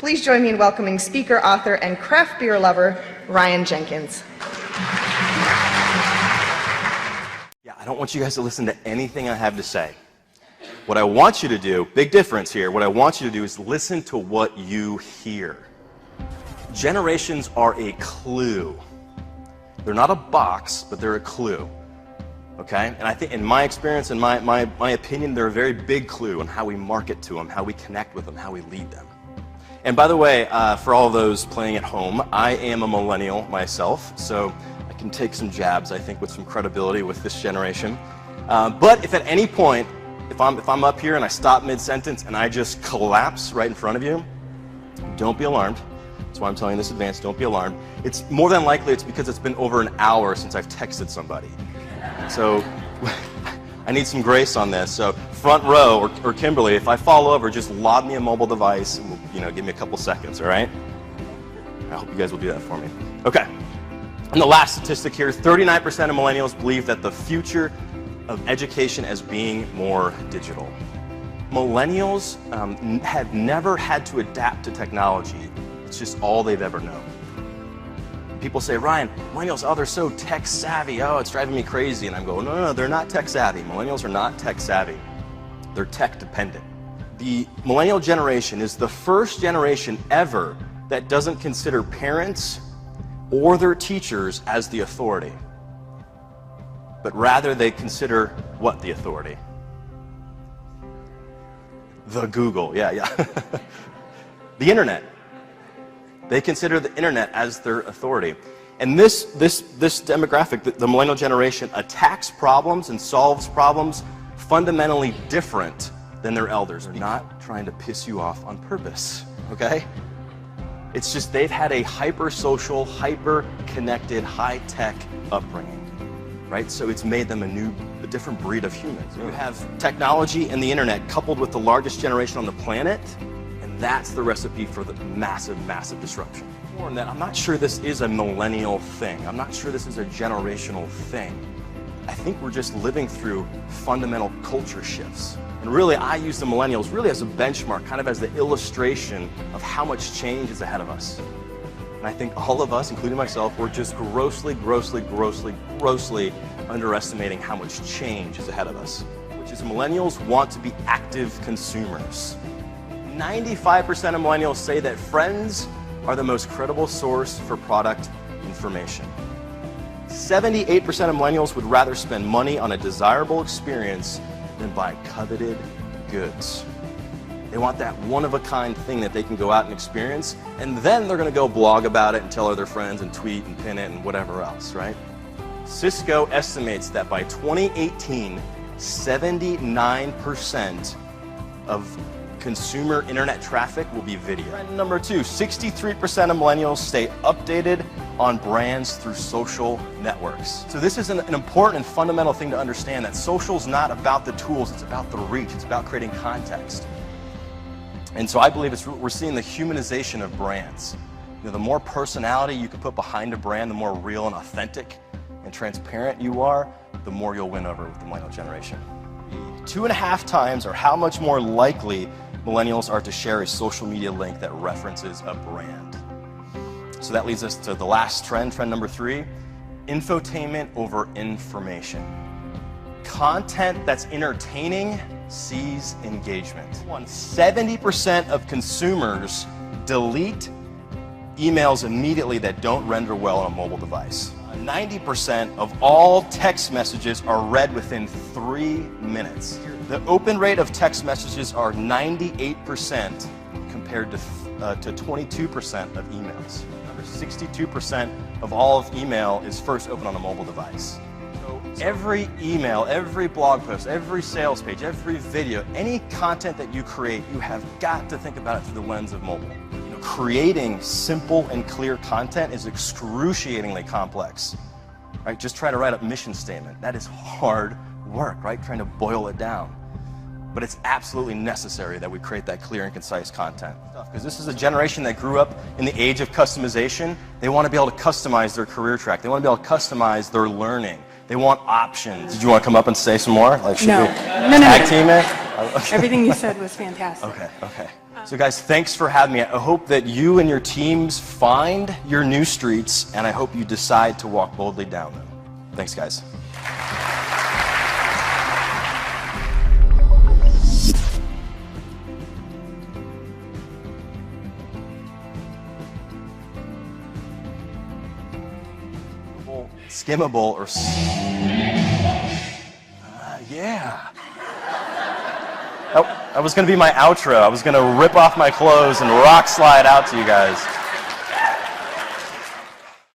Please join me in welcoming speaker, author, and craft beer lover, Ryan Jenkins. Yeah, I don't want you guys to listen to anything I have to say. What I want you to do, big difference here, what I want you to do is listen to what you hear. Generations are a clue. They're not a box, but they're a clue. Okay? And I think in my experience and my opinion, they're a very big clue on how we market to them, how we connect with them, how we lead them. And by the way, for all those playing at home, I am a millennial myself, so I can take some jabs, I think, with some credibility with this generation. But if at any point, if I'm up here and I stop mid-sentence and I just collapse right in front of you, don't be alarmed. That's why I'm telling you this in advance, don't be alarmed. It's more than likely it's because it's been over an hour since I've texted somebody. So I need some grace on this. So front row or Kimberly, if I fall over, just lob me a mobile device and give me a couple seconds, all right? I hope you guys will do that for me. Okay. And the last statistic here, 39% of millennials believe that the future of education as being more digital. Millennials have never had to adapt to technology. It's just all they've ever known. People say, Ryan, millennials, oh, they're so tech savvy. Oh, it's driving me crazy. And I'm going, no, they're not tech savvy. Millennials are not tech savvy. They're tech dependent. The millennial generation is the first generation ever that doesn't consider parents or their teachers as the authority, but rather they consider what the authority? The Google, yeah. The internet. They consider the internet as their authority. And this demographic, the millennial generation, attacks problems and solves problems fundamentally different than their elders. They're not trying to piss you off on purpose, okay? It's just they've had a hyper-social, hyper-connected, high-tech upbringing, right? So it's made them a different breed of humans. You have technology and the internet coupled with the largest generation on the planet, and that's the recipe for the massive, massive disruption. More than that, I'm not sure this is a millennial thing. I'm not sure this is a generational thing. I think we're just living through fundamental culture shifts. And really, I use the millennials really as a benchmark, kind of as the illustration of how much change is ahead of us. And I think all of us, including myself, we're just grossly underestimating how much change is ahead of us. Which is millennials want to be active consumers. 95% of millennials say that friends are the most credible source for product information. 78% of millennials would rather spend money on a desirable experience than buy coveted goods. They want that one-of-a-kind thing that they can go out and experience, and then they're going to go blog about it and tell other friends and tweet and pin it and whatever else, right? Cisco estimates that by 2018, 79% of consumer internet traffic will be video. Trend number 2, 63% of millennials stay updated on brands through social networks. So this is an important and fundamental thing to understand, that social is not about the tools, it's about the reach, it's about creating context. And so I believe we're seeing the humanization of brands. The more personality you can put behind a brand, the more real and authentic and transparent you are, the more you'll win over with the millennial generation. 2.5 times or how much more likely millennials are to share a social media link that references a brand. So that leads us to the last trend number 3, infotainment over information. Content that's entertaining sees engagement. 70% of consumers delete emails immediately that don't render well on a mobile device. 90% of all text messages are read within 3 minutes. The open rate of text messages are 98% compared to 22% of emails. 62% of all of email is first opened on a mobile device. So every email, every blog post, every sales page, every video, any content that you create, you have got to think about it through the lens of mobile. Creating simple and clear content is excruciatingly complex. Right? Just try to write a mission statement. That is hard work, right? Trying to boil it down. But it's absolutely necessary that we create that clear and concise content. Because this is a generation that grew up in the age of customization. They want to be able to customize their career track. They want to be able to customize their learning. They want options. Did you want to come up and say some more? Like, should we tag team it? Everything you said was fantastic. Okay. So guys, thanks for having me. I hope that you and your teams find your new streets, and I hope you decide to walk boldly down them. Thanks, guys. Skimmable or yeah. That was going to be my outro. I was going to rip off my clothes and rock slide out to you guys.